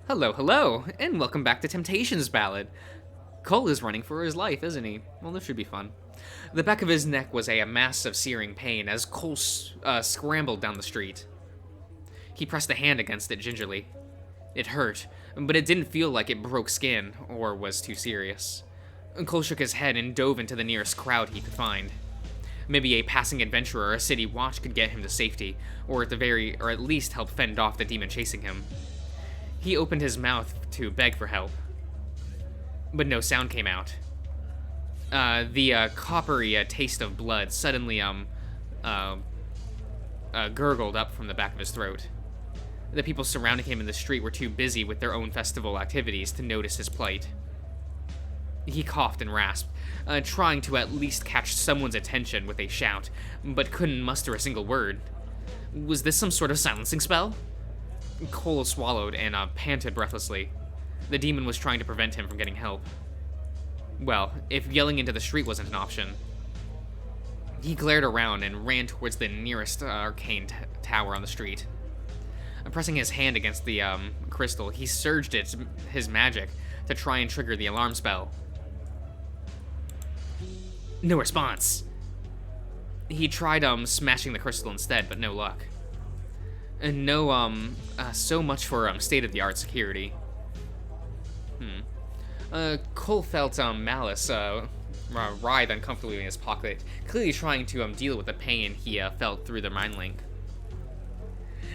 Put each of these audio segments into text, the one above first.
Hello, hello, and welcome back to Temptations Ballad. Cole is running for his life, isn't he? Well, this should be fun. The back of his neck was a mass of searing pain as Cole scrambled down the street. He pressed a hand against it gingerly. It hurt, but it didn't feel like it broke skin or was too serious. Cole shook his head and dove into the nearest crowd he could find. Maybe a passing adventurer or a city watch could get him to safety, or at least help fend off the demon chasing him. He opened his mouth to beg for help, but no sound came out. The coppery taste of blood suddenly gurgled up from the back of his throat. The people surrounding him in the street were too busy with their own festival activities to notice his plight. He coughed and rasped, trying to at least catch someone's attention with a shout, but couldn't muster a single word. Was this some sort of silencing spell? Cole swallowed and panted breathlessly. The demon was trying to prevent him from getting help. Well, if yelling into the street wasn't an option. He glared around and ran towards the nearest arcane tower on the street. Pressing his hand against the crystal, he surged his magic to try and trigger the alarm spell. No response. He tried smashing the crystal instead, but no luck. And so much for state-of-the-art security. Cole felt Malice writhe uncomfortably in his pocket, clearly trying to deal with the pain he felt through the mind link.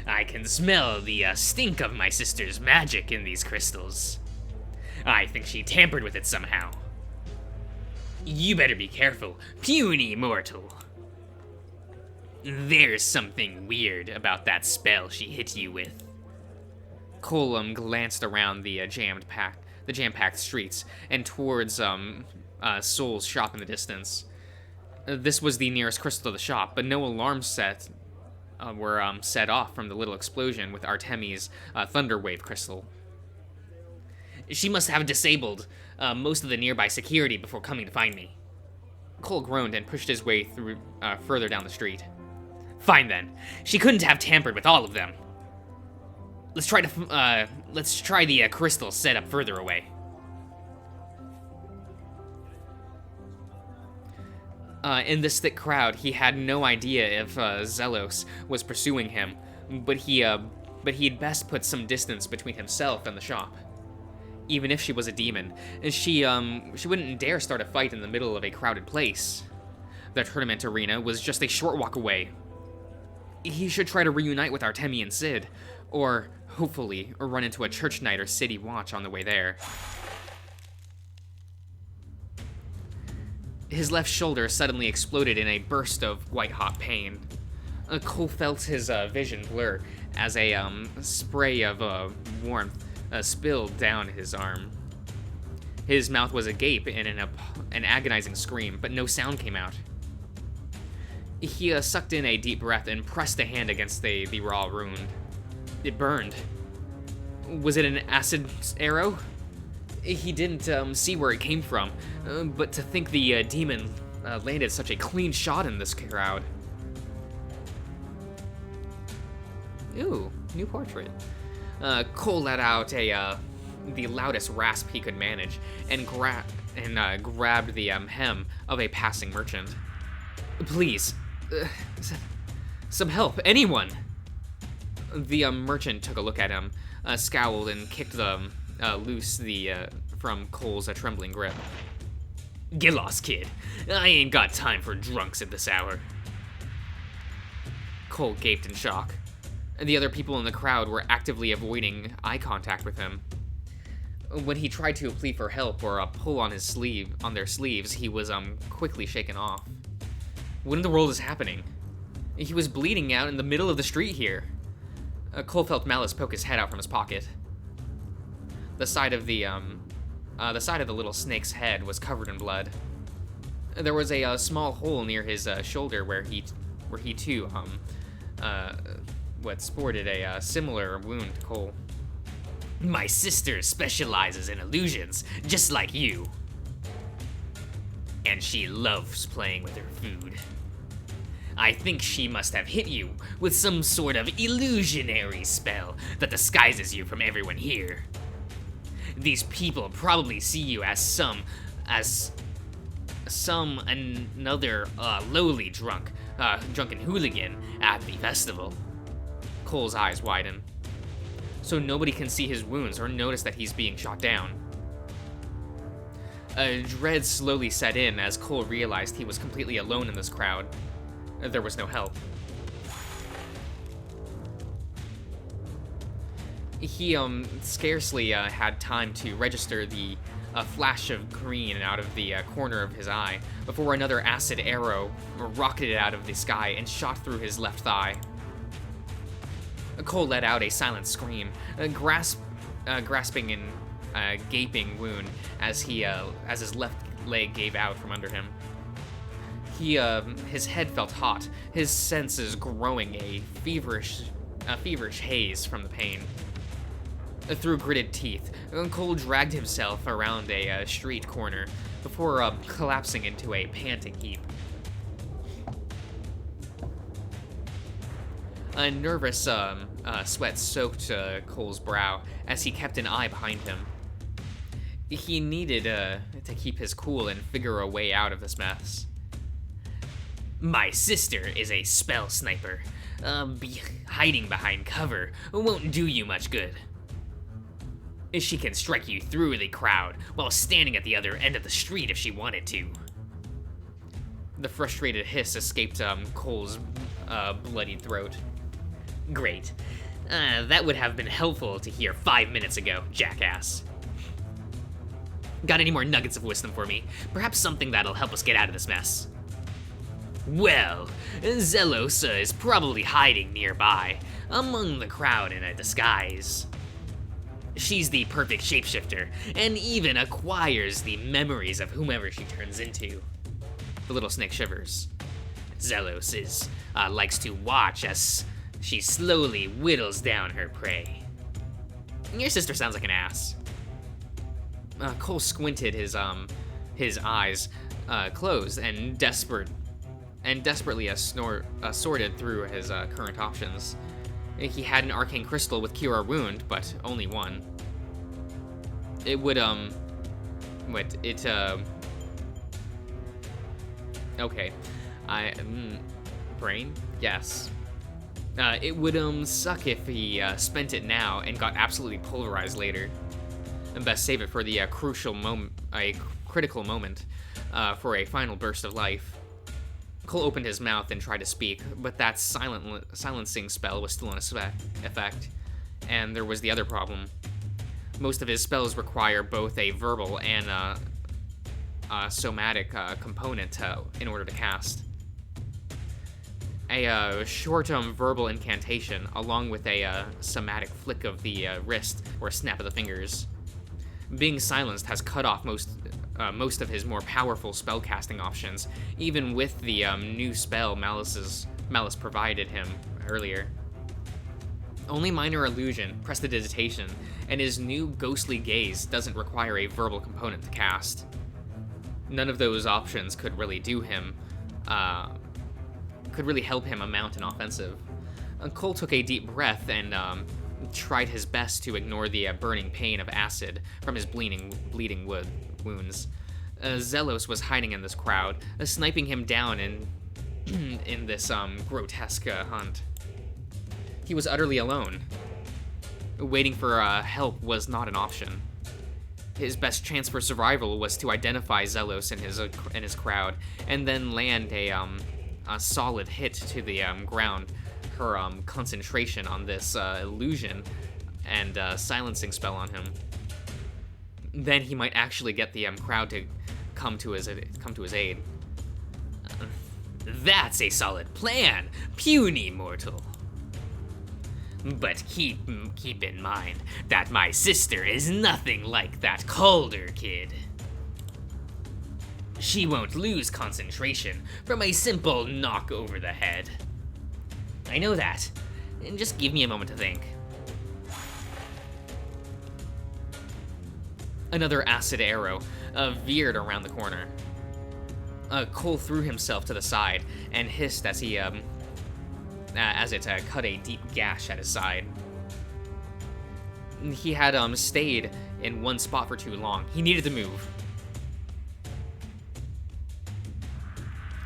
I can smell the stink of my sister's magic in these crystals. I think she tampered with it somehow. You better be careful, puny mortal. There's something weird about that spell she hit you with. Cole glanced around the jam-packed streets and towards Soul's shop in the distance. This was the nearest crystal to the shop, but no alarms were set off from the little explosion with Artemi's Thunderwave crystal. She must have disabled most of the nearby security before coming to find me. Cole groaned and pushed his way through further down the street. Fine then. She couldn't have tampered with all of them. Let's try the crystal set up further away. In this thick crowd, he had no idea if Zelos was pursuing him, but he'd best put some distance between himself and the shop. Even if she was a demon, she wouldn't dare start a fight in the middle of a crowded place. The tournament arena was just a short walk away. He should try to reunite with Artemi and Sid, or, hopefully, run into a church knight or city watch on the way there. His left shoulder suddenly exploded in a burst of white-hot pain. Cole felt his vision blur as a spray of warmth spilled down his arm. His mouth was agape in an agonizing scream, but no sound came out. He sucked in a deep breath and pressed a hand against the raw wound. It burned. Was it an acid arrow? He didn't see where it came from, but to think the demon landed such a clean shot in this crowd. Ooh, new portrait. Cole let out the loudest rasp he could manage and grabbed the hem of a passing merchant. Please, some help, anyone! The merchant took a look at him, scowled, and kicked loose from Cole's trembling grip. Get lost, kid. I ain't got time for drunks at this hour. Cole gaped in shock. The other people in the crowd were actively avoiding eye contact with him. When he tried to plead for help or pull on their sleeves, he was quickly shaken off. What in the world is happening? He was bleeding out in the middle of the street here. Cole felt Malice poke his head out from his pocket. The side of the little snake's head was covered in blood. There was a small hole near his shoulder where he too sported a similar wound to Cole. My sister specializes in illusions, just like you. And she loves playing with her food. I think she must have hit you with some sort of illusionary spell that disguises you from everyone here. These people probably see you as another lowly drunken hooligan at the festival. Cole's eyes widen. So nobody can see his wounds or notice that he's being shot down. Dread slowly set in as Cole realized he was completely alone in this crowd. There was no help. He scarcely had time to register the flash of green out of the corner of his eye before another acid arrow rocketed out of the sky and shot through his left thigh. Cole let out a silent scream, grasping in a gaping wound as his left leg gave out from under him. His head felt hot, his senses growing a feverish haze from the pain. Through gritted teeth, Cole dragged himself around a street corner before collapsing into a panting heap. A nervous sweat soaked Cole's brow as he kept an eye behind him. He needed to keep his cool and figure a way out of this mess. My sister is a spell sniper. Hiding behind cover won't do you much good. She can strike you through the crowd while standing at the other end of the street if she wanted to. The frustrated hiss escaped Cole's bloodied throat. Great. That would have been helpful to hear 5 minutes ago, jackass. Got any more nuggets of wisdom for me? Perhaps something that'll help us get out of this mess. Well, Zelosa is probably hiding nearby, among the crowd in a disguise. She's the perfect shapeshifter, and even acquires the memories of whomever she turns into. The little snake shivers. Zelos likes to watch as she slowly whittles down her prey. Your sister sounds like an ass. Cole squinted his eyes closed and desperately sorted through his current options. He had an arcane crystal with cure a wound, but only one. It would okay. Brain? Yes. It would suck if he spent it now and got absolutely pulverized later. And best save it for the critical moment, for a final burst of life. Cole opened his mouth and tried to speak, but that silencing spell was still in effect, and there was the other problem. Most of his spells require both a verbal and a somatic component in order to cast. A short verbal incantation, along with a somatic flick of the wrist or snap of the fingers. Being silenced has cut off most of his more powerful spellcasting options, even with the new spell Malice provided him earlier. Only minor illusion, prestidigitation, and his new ghostly gaze doesn't require a verbal component to cast. None of those options could really help him mount an offensive. Cole took a deep breath and tried his best to ignore the burning pain of acid from his bleeding wounds. Zelos was hiding in this crowd, sniping him down in this grotesque hunt. He was utterly alone. Waiting for help was not an option. His best chance for survival was to identify Zelos in his crowd, and then land a solid hit to the ground. Her concentration on this illusion and silencing spell on him. Then he might actually get the crowd to come to his aid. That's a solid plan, puny mortal. But keep in mind that my sister is nothing like that Calder kid. She won't lose concentration from a simple knock over the head. I know that. Just give me a moment to think. Another acid arrow veered around the corner. Cole threw himself to the side and hissed as it cut a deep gash at his side. He had stayed in one spot for too long. He needed to move.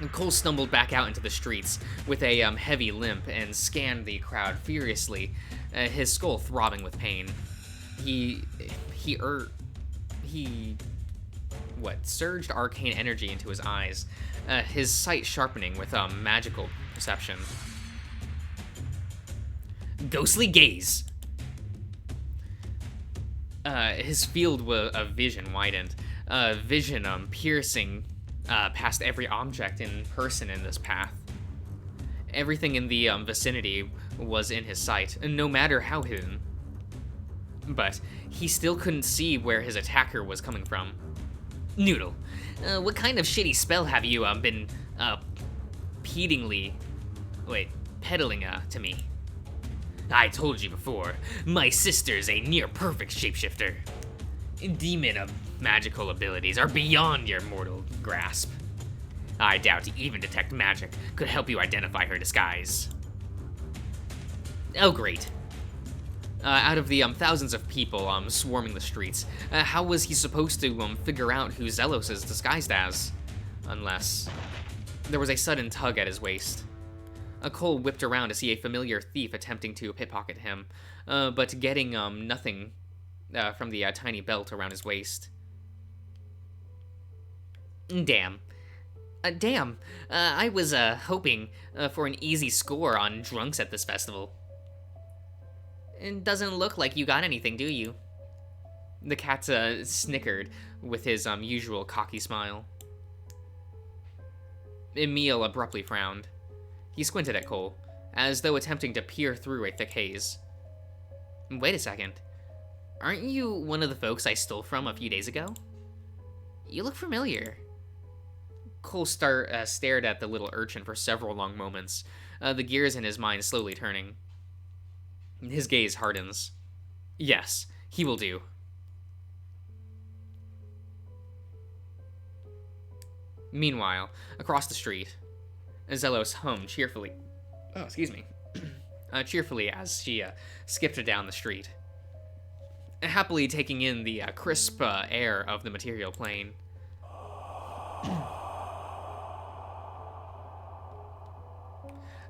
And Cole stumbled back out into the streets with a heavy limp and scanned the crowd furiously, his skull throbbing with pain. He surged arcane energy into his eyes, his sight sharpening with magical perception. Ghostly gaze. His field of vision widened, vision piercing past every object and person in this path. Everything in the vicinity was in his sight, no matter how hidden. But he still couldn't see where his attacker was coming from. Noodle, what kind of shitty spell have you been peddling to me? I told you before, my sister's a near-perfect shapeshifter. Demon magical abilities are beyond your mortal grasp. I doubt even detect magic could help you identify her disguise. Oh, great. Out of the thousands of people swarming the streets, how was he supposed to figure out who Zelos is disguised as? Unless... There was a sudden tug at his waist. Cole whipped around to see a familiar thief attempting to pickpocket him, but getting nothing from the tiny belt around his waist. Damn. I was hoping for an easy score on drunks at this festival. It doesn't look like you got anything, do you? The cat snickered with his usual cocky smile. Emil abruptly frowned. He squinted at Cole, as though attempting to peer through a thick haze. Wait a second. Aren't you one of the folks I stole from a few days ago? You look familiar. Cole stared at the little urchin for several long moments, the gears in his mind slowly turning. His gaze hardens. Yes, he will do. Meanwhile, across the street, Zelos hummed cheerfully. Oh, excuse me. Cheerfully as she skipped down the street, happily taking in the crisp air of the material plane.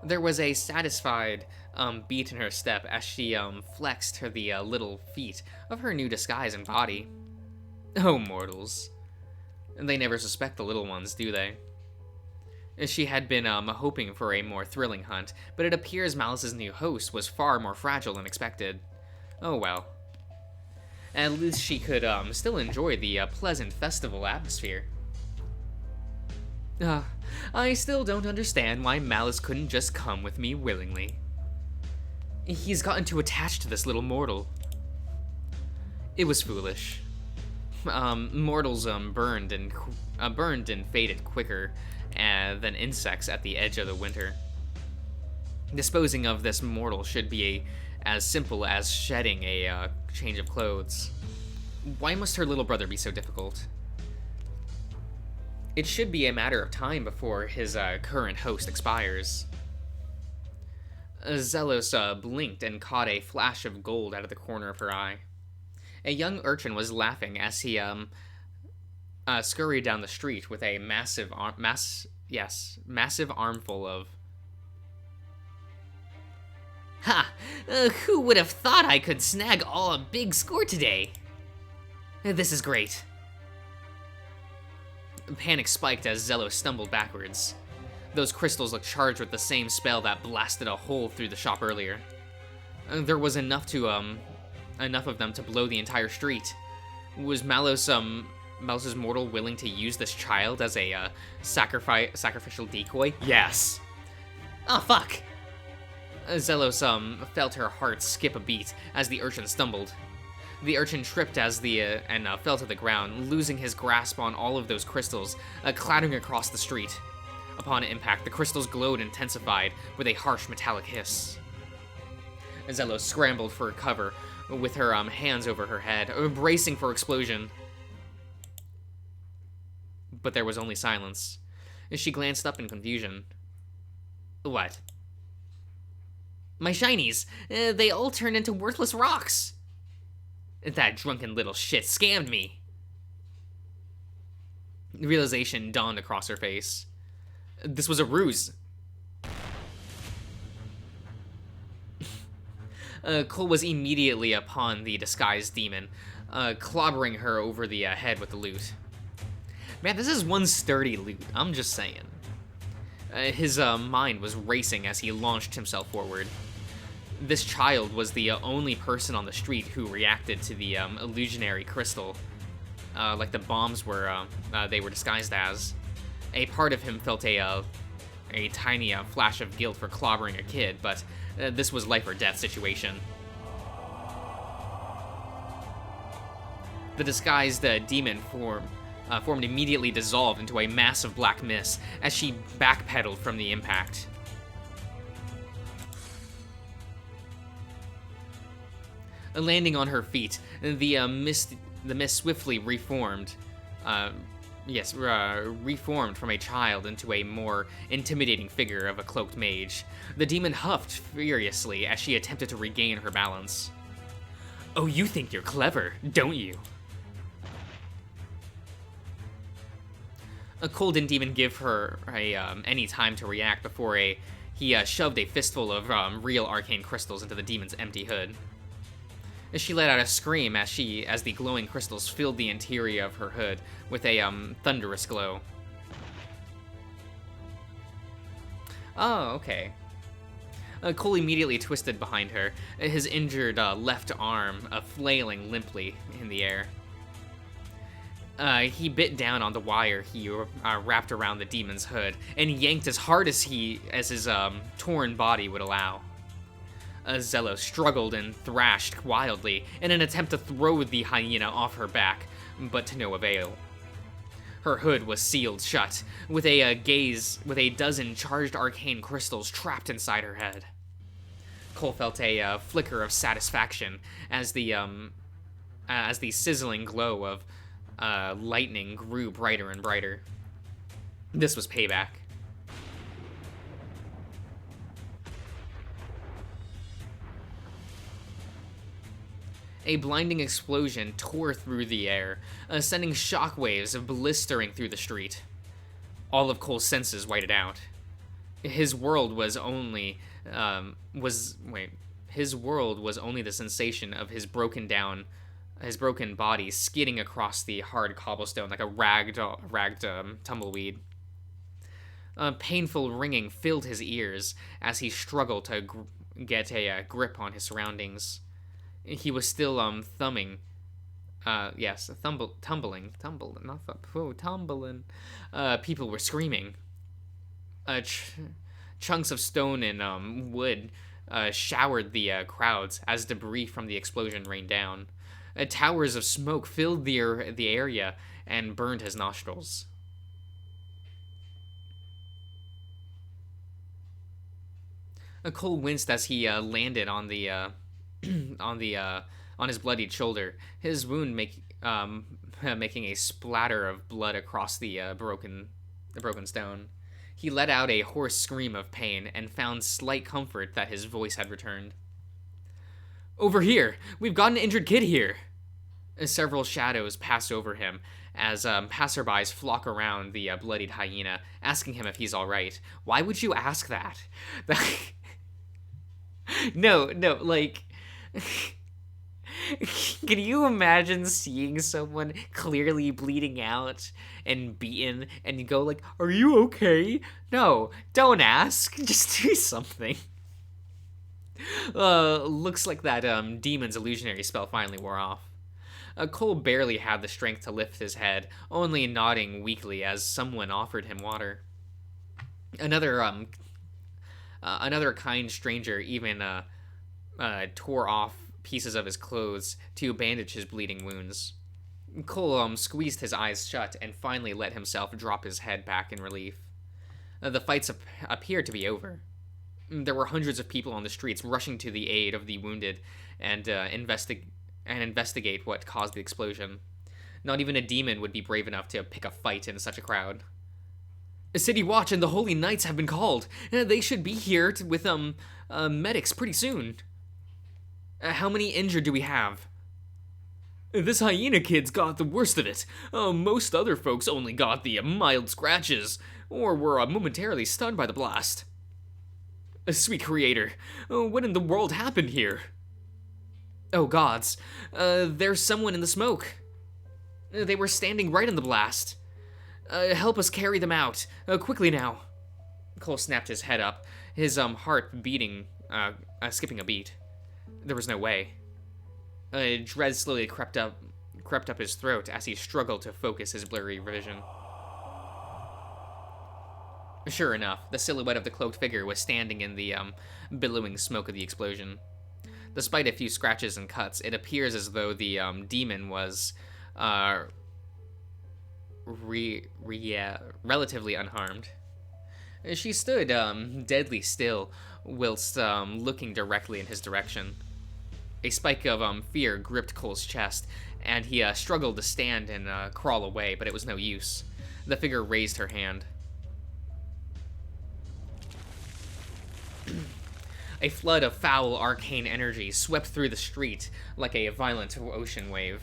There was a satisfied beat in her step as she flexed the little feet of her new disguise and body. Oh, mortals. They never suspect the little ones, do they? She had been hoping for a more thrilling hunt, but it appears Malice's new host was far more fragile than expected. Oh well. At least she could still enjoy the pleasant festival atmosphere. I still don't understand why Malice couldn't just come with me willingly. He's gotten too attached to this little mortal. It was foolish. Mortals burned and faded quicker than insects at the edge of the winter. Disposing of this mortal should be as simple as shedding a change of clothes. Why must her little brother be so difficult? It should be a matter of time before his current host expires. Zelos blinked and caught a flash of gold out of the corner of her eye. A young urchin was laughing as he scurried down the street with a massive armful of... Ha! Who would have thought I could snag all a big score today? This is great. Panic spiked as Zelos stumbled backwards. Those crystals looked charged with the same spell that blasted a hole through the shop earlier. There was enough of them to blow the entire street. Was Malice's mortal willing to use this child as a sacrificial decoy? Yes. Oh, fuck! Zelos felt her heart skip a beat as the urchin stumbled. The urchin tripped and fell to the ground, losing his grasp on all of those crystals, clattering across the street. Upon impact, the crystals glowed and intensified with a harsh metallic hiss. Zelos scrambled for cover with her hands over her head, bracing for explosion. But there was only silence. She glanced up in confusion. What? My shinies! They all turned into worthless rocks! That drunken little shit scammed me. Realization dawned across her face. This was a ruse. Cole was immediately upon the disguised demon, clobbering her over the head with the loot. Man, this is one sturdy loot, I'm just saying. His mind was racing as he launched himself forward. This child was the only person on the street who reacted to the illusionary crystal, like the bombs were they were disguised as. A part of him felt a tiny flash of guilt for clobbering a kid, but this was life or death situation. The disguised demon formed immediately dissolved into a massive black mist as she backpedaled from the impact. Landing on her feet, the mist swiftly reformed. Reformed from a child into a more intimidating figure of a cloaked mage. The demon huffed furiously as she attempted to regain her balance. Oh, you think you're clever, don't you? Cole didn't even give her any time to react before he shoved a fistful of real arcane crystals into the demon's empty hood. She let out a scream as the glowing crystals filled the interior of her hood with a thunderous glow. Oh, okay. Cole immediately twisted behind her, his injured left arm flailing limply in the air. He bit down on the wire he wrapped around the demon's hood and yanked as hard as his torn body would allow. Zello struggled and thrashed wildly in an attempt to throw the hyena off her back, but to no avail. Her hood was sealed shut, with a dozen charged arcane crystals trapped inside her head. Cole felt a flicker of satisfaction as the sizzling glow of lightning grew brighter and brighter. This was payback. A blinding explosion tore through the air, sending shockwaves blistering through the street. All of Cole's senses whited out. His world was only the sensation of his broken body skidding across the hard cobblestone like a ragged tumbleweed. Painful ringing filled his ears as he struggled to get a grip on his surroundings. He was still tumbling. People were screaming. Chunks of stone and wood showered the crowds as debris from the explosion rained down. Towers of smoke filled the area and burned his nostrils. Cole winced as he landed on the on his bloodied shoulder, his wound making a splatter of blood across the broken stone. He let out a hoarse scream of pain and found slight comfort that his voice had returned. Over here! We've got an injured kid here! Several shadows pass over him as passerbys flock around the bloodied hyena, asking him if he's alright. Why would you ask that? No, like... Can you imagine seeing someone clearly bleeding out and beaten and you go like, are you okay? No, don't ask. Just do something. Looks like that demon's illusionary spell finally wore off. Cole barely had the strength to lift his head, only nodding weakly as someone offered him water. Another kind stranger even tore off pieces of his clothes to bandage his bleeding wounds. Cole squeezed his eyes shut and finally let himself drop his head back in relief. The fights appeared to be over. There were hundreds of people on the streets rushing to the aid of the wounded and investigate what caused the explosion. Not even a demon would be brave enough to pick a fight in such a crowd. A city watch and the holy knights have been called. They should be here with medics pretty soon. How many injured do we have? This hyena kid's got the worst of it. Most other folks only got the mild scratches, or were momentarily stunned by the blast. Sweet creator, what in the world happened here? Oh gods, there's someone in the smoke. They were standing right in the blast. Help us carry them out, quickly now. Cole snapped his head up, his heart beating, skipping a beat. There was no way. Dread slowly crept up his throat as he struggled to focus his blurry vision. Sure enough, the silhouette of the cloaked figure was standing in the billowing smoke of the explosion. Despite a few scratches and cuts, it appears as though the demon was relatively unharmed. She stood deadly still, whilst looking directly in his direction. A spike of fear gripped Cole's chest, and he struggled to stand and crawl away, but it was no use. The figure raised her hand. A flood of foul arcane energy swept through the street like a violent ocean wave.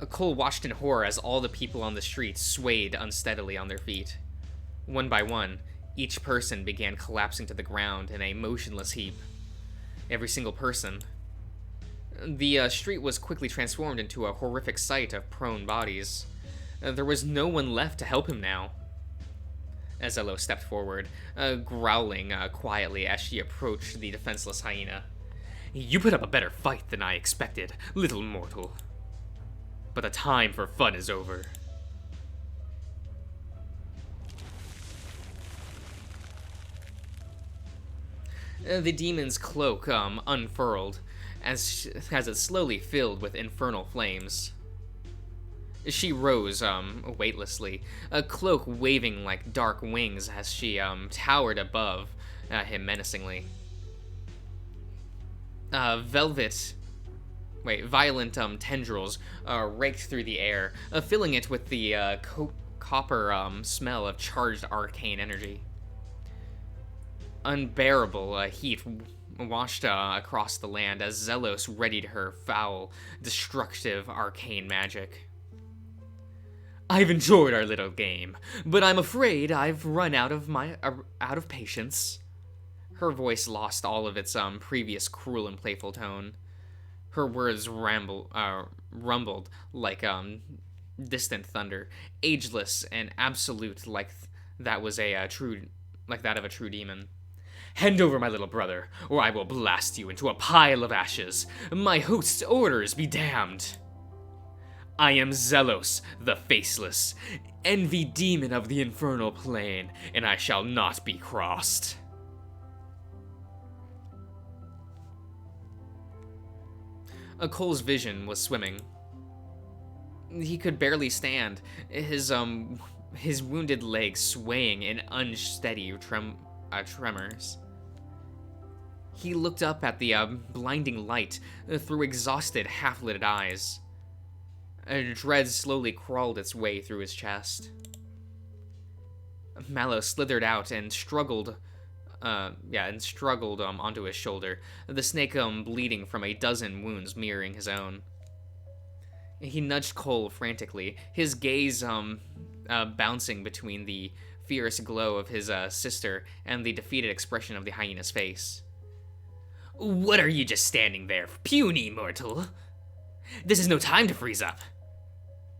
Cole watched in horror as all the people on the street swayed unsteadily on their feet. One by one, each person began collapsing to the ground in a motionless heap. Every single person. The street was quickly transformed into a horrific sight of prone bodies. There was no one left to help him now. Zello stepped forward, growling quietly as she approached the defenseless hyena. You put up a better fight than I expected, little mortal. But the time for fun is over. The demon's cloak unfurled, as it slowly filled with infernal flames. She rose weightlessly, a cloak waving like dark wings as she towered above him menacingly. Violent tendrils raked through the air, filling it with the copper smell of charged arcane energy. Unbearable heat washed across the land as Zelos readied her foul, destructive arcane magic. I've enjoyed our little game, but I'm afraid I've run out of patience. Her voice lost all of its previous cruel and playful tone. Her words rumbled like distant thunder, ageless and absolute, like that of a true demon. Hand over my little brother, or I will blast you into a pile of ashes. My host's orders be damned. I am Zelos, the Faceless, envy demon of the infernal plane, and I shall not be crossed. Cole's vision was swimming. He could barely stand, his wounded legs swaying in unsteady tremors. He looked up at the blinding light through exhausted, half-lit eyes. Dread slowly crawled its way through his chest. Mallow slithered out and struggled onto his shoulder, the snake bleeding from a dozen wounds mirroring his own. He nudged Cole frantically, his gaze bouncing between the fierce glow of his sister and the defeated expression of the hyena's face. What are you just standing there, puny mortal? This is no time to freeze up.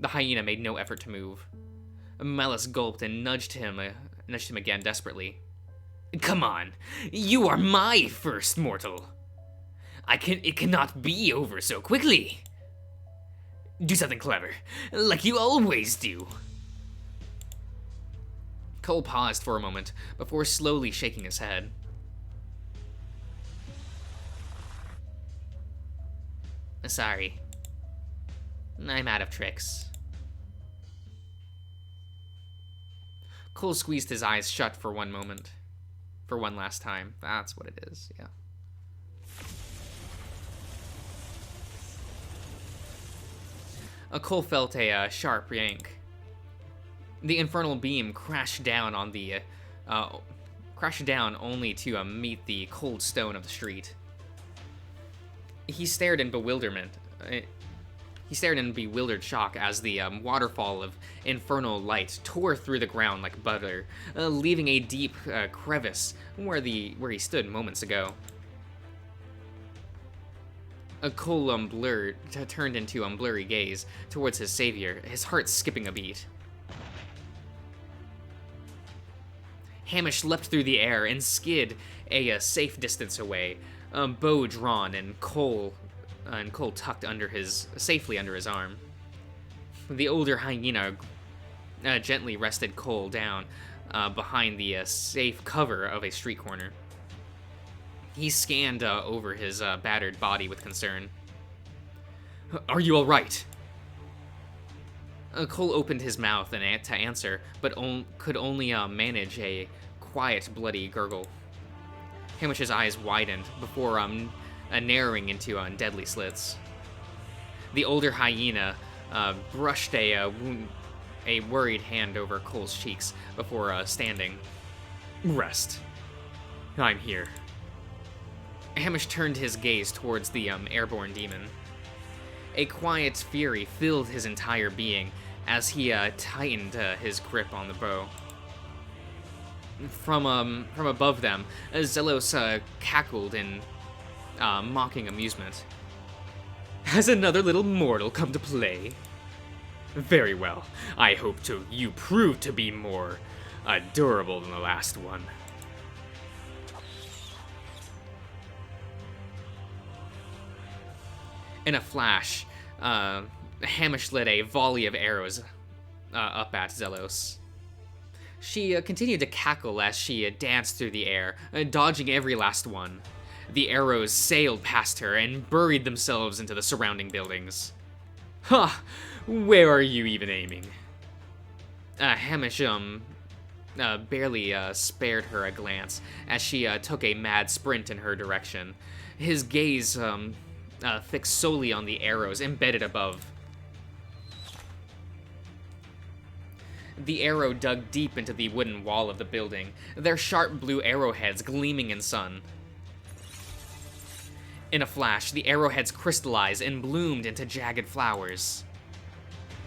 The hyena made no effort to move. Malice gulped and nudged him again desperately. Come on, you are my first mortal. It cannot be over so quickly. Do something clever, like you always do. Cole paused for a moment before slowly shaking his head. Sorry. I'm out of tricks. Cole squeezed his eyes shut for one moment. For one last time. That's what it is, yeah. Cole felt a sharp yank. The infernal beam crashed down only to meet the cold stone of the street. He stared in bewilderment He stared in bewildered shock as the waterfall of infernal light tore through the ground like butter, leaving a deep crevice where he stood moments ago. Cole turned into blurry gaze towards his savior, his heart skipping a beat. Hamish leapt through the air and skid a safe distance away, bow drawn and Cole tucked safely under his arm. The older hyena gently rested Cole down behind the safe cover of a street corner. He scanned over his battered body with concern. "Are you all right?" Cole opened his mouth to answer, but could only manage a quiet, bloody gurgle. Hamish's eyes widened before narrowing into deadly slits. The older hyena brushed a worried hand over Cole's cheeks before standing. "Rest. I'm here." Hamish turned his gaze towards the airborne demon. A quiet fury filled his entire being as he tightened his grip on the bow. From above them, Zelos cackled in mocking amusement. "Has another little mortal come to play? Very well. I hope you prove to be more durable than the last one." In a flash, Hamish lit a volley of arrows up at Zelos. She continued to cackle as she danced through the air, dodging every last one. The arrows sailed past her and buried themselves into the surrounding buildings. "Ha! Where are you even aiming?" Hamish barely spared her a glance as she took a mad sprint in her direction, his gaze fixed solely on the arrows embedded above. The arrow dug deep into the wooden wall of the building, their sharp blue arrowheads gleaming in sun. In a flash, the arrowheads crystallized and bloomed into jagged flowers.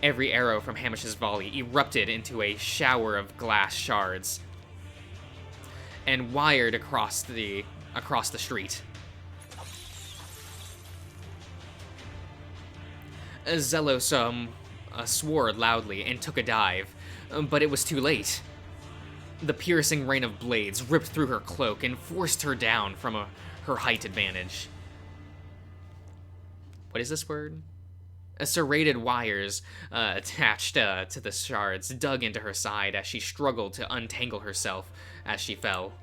Every arrow from Hamish's volley erupted into a shower of glass shards and wired across the street. Zelos swore loudly and took a dive, but it was too late. The piercing rain of blades ripped through her cloak and forced her down from her height advantage. What is this word? Serrated wires attached to the shards dug into her side as she struggled to untangle herself as she fell.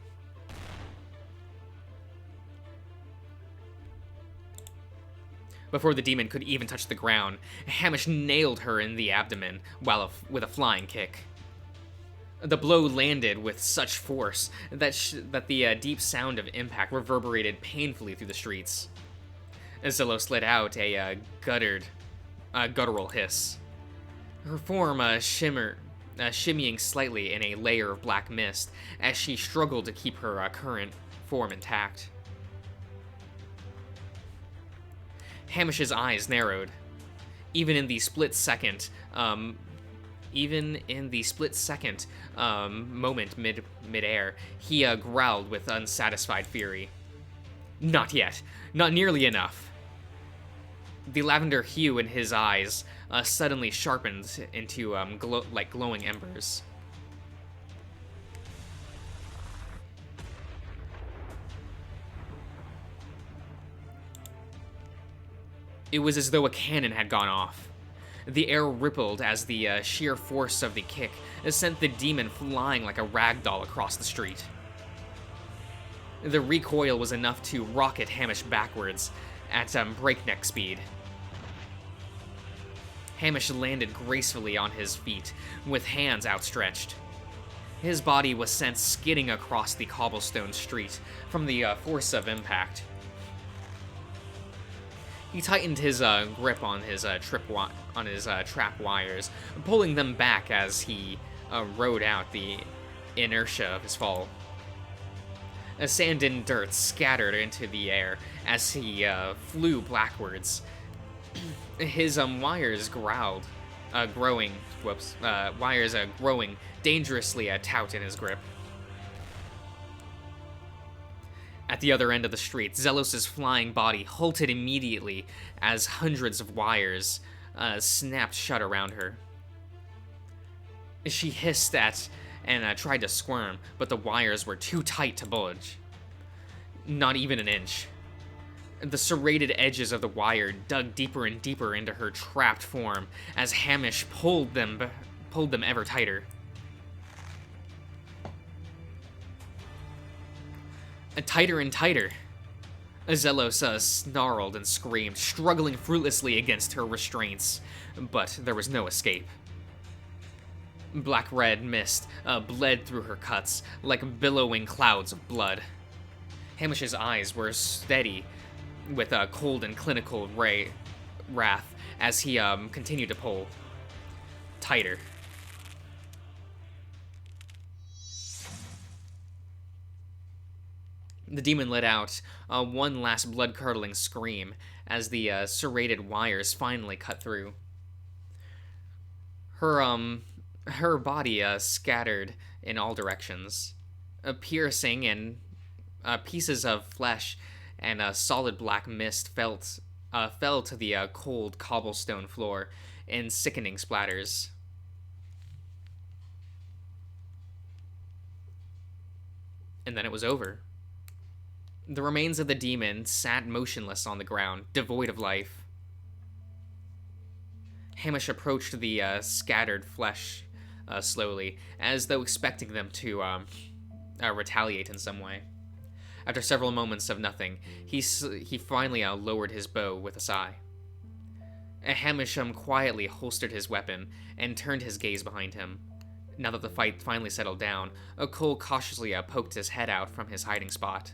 Before the demon could even touch the ground, Hamish nailed her in the abdomen with a flying kick. The blow landed with such force that the deep sound of impact reverberated painfully through the streets. Zelos let out a guttural hiss. Her form shimmying slightly in a layer of black mist as she struggled to keep her current form intact. Hamish's eyes narrowed. Even in the split second moment mid-air, he growled with unsatisfied fury. "Not yet. Not nearly enough." The lavender hue in his eyes suddenly sharpened into glowing embers. It was as though a cannon had gone off. The air rippled as the sheer force of the kick sent the demon flying like a ragdoll across the street. The recoil was enough to rocket Hamish backwards at breakneck speed. Hamish landed gracefully on his feet, with hands outstretched. His body was sent skidding across the cobblestone street from the force of impact. He tightened his grip on his trap wires, pulling them back as he rode out the inertia of his fall. Sand and dirt scattered into the air as he flew backwards, His wires growled, growing. Whoops. Wires growing dangerously taut in his grip. At the other end of the street, Zelos's flying body halted immediately as hundreds of wires snapped shut around her. She hissed at and tried to squirm, but the wires were too tight to budge. Not even an inch. The serrated edges of the wire dug deeper and deeper into her trapped form as Hamish pulled them ever tighter. Tighter and tighter. Zelos snarled and screamed, struggling fruitlessly against her restraints, but there was no escape. Black-red mist bled through her cuts like billowing clouds of blood. Hamish's eyes were steady with a cold and clinical wrath as he continued to pull tighter. The demon let out one last blood-curdling scream as the serrated wires finally cut through. Her body scattered in all directions, piercing, and pieces of flesh and solid black mist fell to the cold cobblestone floor in sickening splatters. And then it was over. The remains of the demon sat motionless on the ground, devoid of life. Hamish approached the scattered flesh slowly, as though expecting them to retaliate in some way. After several moments of nothing, he finally lowered his bow with a sigh. Hamish quietly holstered his weapon and turned his gaze behind him. Now that the fight finally settled down, Cole cautiously poked his head out from his hiding spot.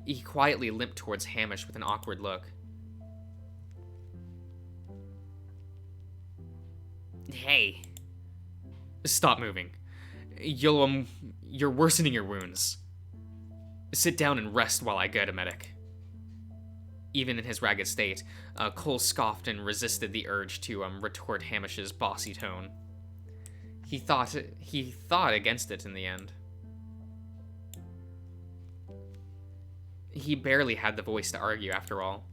He quietly limped towards Hamish with an awkward look. Hey. Stop moving. You're worsening your wounds. Sit down and rest while I get a medic. Even in his ragged state, Cole scoffed and resisted the urge to retort Hamish's bossy tone. He thought against it in the end. He barely had the voice to argue, after all.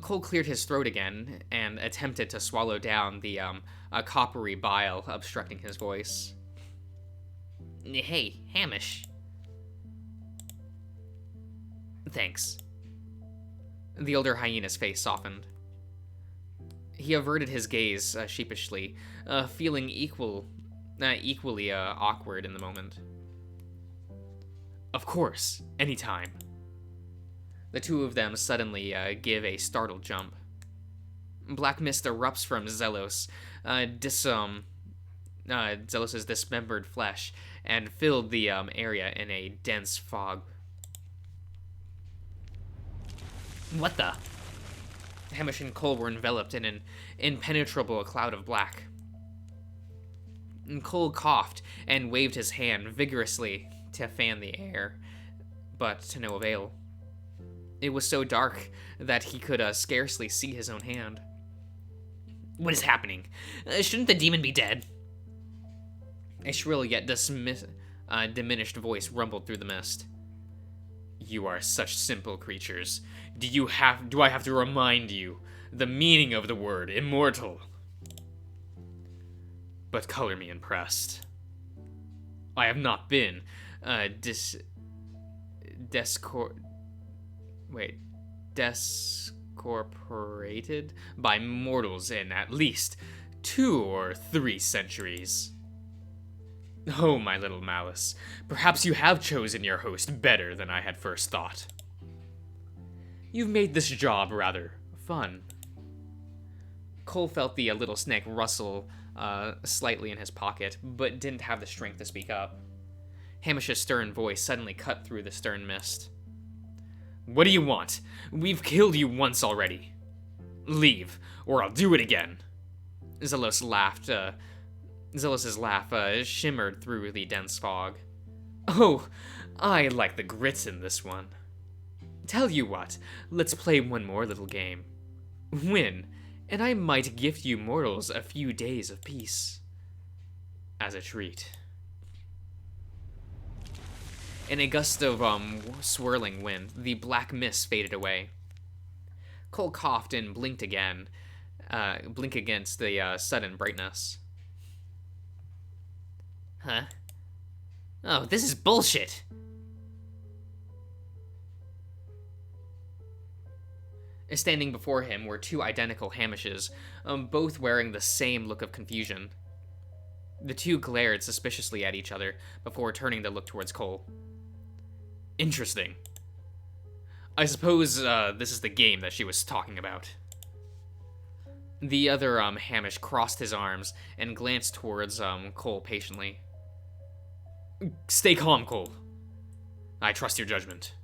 Cole cleared his throat again and attempted to swallow down the coppery bile obstructing his voice. Hey, Hamish. Thanks. The older hyena's face softened. He averted his gaze sheepishly, feeling equally awkward in the moment. Of course, anytime. The two of them suddenly give a startled jump. Black mist erupts from Zelos's dismembered flesh and filled the area in a dense fog. What the? Hamish and Cole were enveloped in an impenetrable cloud of black. Cole coughed and waved his hand vigorously to fan the air, but to no avail. It was so dark that he could scarcely see his own hand. What is happening? Shouldn't the demon be dead? A shrill yet diminished voice rumbled through the mist. You are such simple creatures. Do I have to remind you the meaning of the word immortal? But color me impressed. I have not been descorporated by mortals in at least 2 or 3 centuries. Oh, my little Malice, perhaps you have chosen your host better than I had first thought. You've made this job rather fun. Cole felt the little snake rustle slightly in his pocket, but didn't have the strength to speak up. Hamish's stern voice suddenly cut through the stern mist. What do you want? We've killed you once already. Leave, or I'll do it again. Zelos's laugh shimmered through the dense fog. Oh, I like the grits in this one. Tell you what, let's play one more little game. Win, and I might gift you mortals a few days of peace. As a treat. In a gust of swirling wind, the black mist faded away. Cole coughed and blinked again, blink against the sudden brightness. Huh? Oh, this is bullshit! Standing before him were two identical Hamishes, both wearing the same look of confusion. The two glared suspiciously at each other before turning to look towards Cole. Interesting. I suppose this is the game that she was talking about. The other Hamish crossed his arms and glanced towards Cole patiently. Stay calm, Cole. I trust your judgment.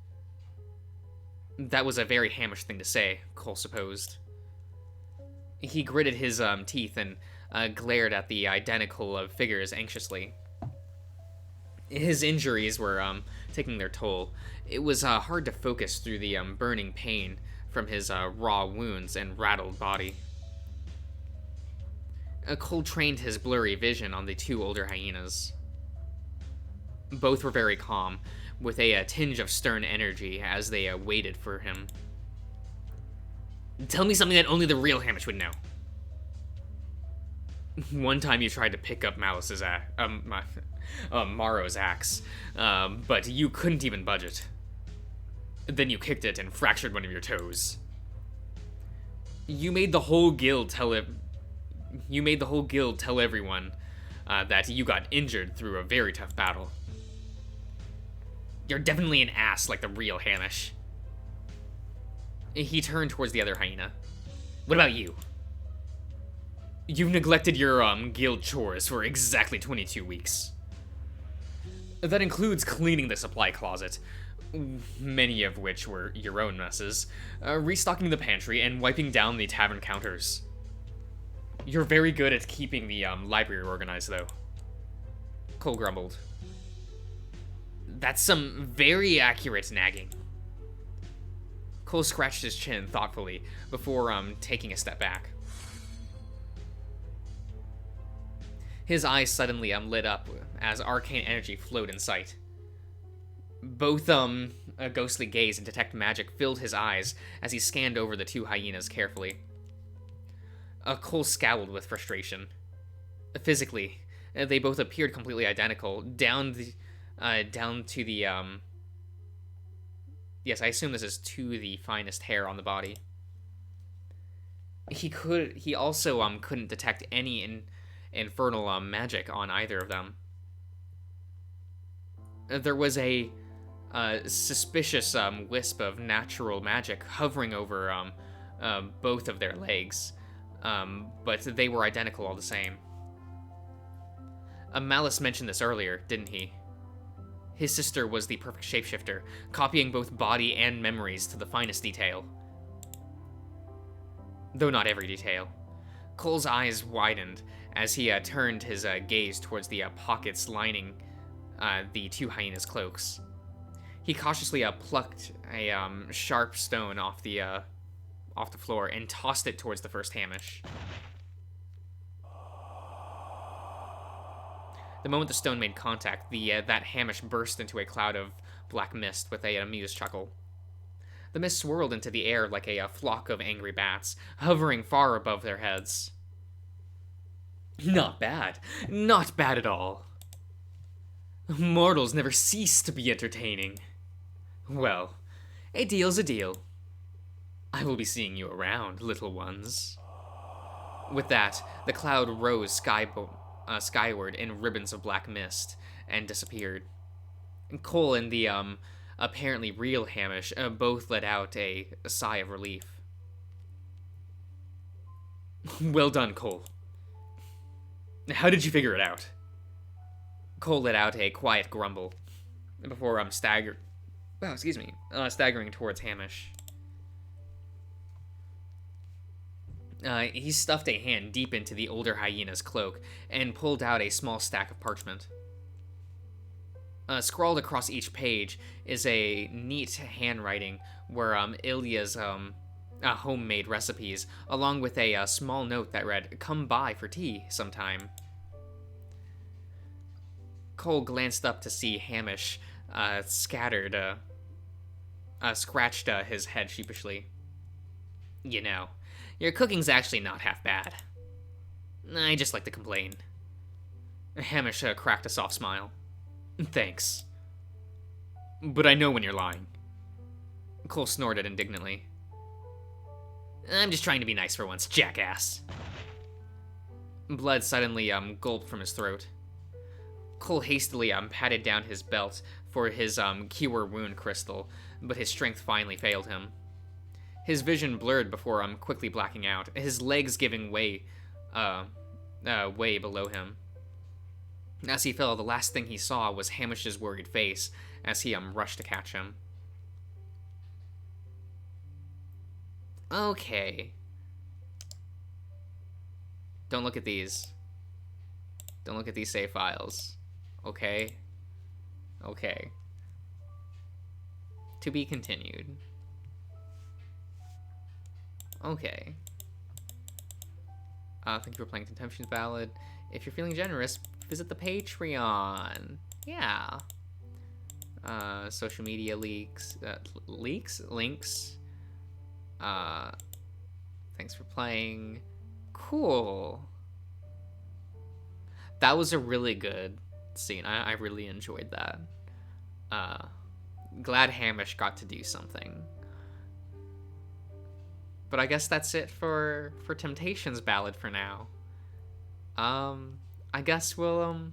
That was a very Hamish thing to say, Cole supposed. He gritted his teeth and glared at the identical figures anxiously. His injuries were taking their toll. It was hard to focus through the burning pain from his raw wounds and rattled body. Cole trained his blurry vision on the two older hyenas. Both were very calm, with a tinge of stern energy as they waited for him. Tell me something that only the real Hamish would know. One time you tried to pick up Morrow's axe, but you couldn't even budge it. Then you kicked it and fractured one of your toes. You made the whole guild tell everyone that you got injured through a very tough battle. You're definitely an ass like the real Hamish. He turned towards the other hyena. What about you? You've neglected your guild chores for exactly 22 weeks. That includes cleaning the supply closet, many of which were your own messes, restocking the pantry, and wiping down the tavern counters. You're very good at keeping the library organized, though. Cole grumbled. That's some very accurate nagging. Cole scratched his chin thoughtfully before taking a step back. His eyes suddenly lit up as arcane energy flowed in sight. Both a ghostly gaze and detect magic filled his eyes as he scanned over the two hyenas carefully. Cole scowled with frustration. Physically, they both appeared completely identical, down to the yes, I assume this is to the finest hair on the body. He also couldn't detect any infernal magic on either of them. There was a suspicious wisp of natural magic hovering over both of their legs, but they were identical all the same. Malice mentioned this earlier, didn't he? His sister was the perfect shapeshifter, copying both body and memories to the finest detail. Though not every detail. Cole's eyes widened as he turned his gaze towards the pockets lining the two hyenas' cloaks. He cautiously plucked a sharp stone off the floor and tossed it towards the first Hamish. The moment the stone made contact, that Hamish burst into a cloud of black mist with an amused chuckle. The mist swirled into the air like a flock of angry bats, hovering far above their heads. Not bad. Not bad at all. Mortals never cease to be entertaining. Well, a deal's a deal. I will be seeing you around, little ones. With that, the cloud rose skyward in ribbons of black mist and disappeared. Cole and the apparently real Hamish both let out a sigh of relief. Well done, Cole. How did you figure it out? Cole let out a quiet grumble before staggering towards Hamish. He stuffed a hand deep into the older hyena's cloak and pulled out a small stack of parchment. Scrawled across each page is a neat handwriting where Ilya's homemade recipes, along with a small note that read, "Come by for tea sometime." Cole glanced up to see Hamish scratched his head sheepishly. "You know, your cooking's actually not half bad. I just like to complain." Hamish cracked a soft smile. "Thanks. But I know when you're lying." Cole snorted indignantly. "I'm just trying to be nice for once, jackass." Blood suddenly gulped from his throat. Cole hastily patted down his belt for his cure wound crystal, but his strength finally failed him. His vision blurred before quickly blacking out, his legs giving way way below him. As he fell, the last thing he saw was Hamish's worried face as he rushed to catch him. Okay. Don't look at these. Don't look at these save files. Okay? Okay. To be continued. Okay. Thank you for playing Contemption's Ballad. If you're feeling generous, visit the Patreon. Yeah. Social media links. Thanks for playing. Cool. That was a really good scene. I really enjoyed that. Glad Hamish got to do something. But I guess that's it for Temptation's Ballad for now. I guess we'll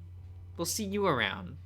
see you around.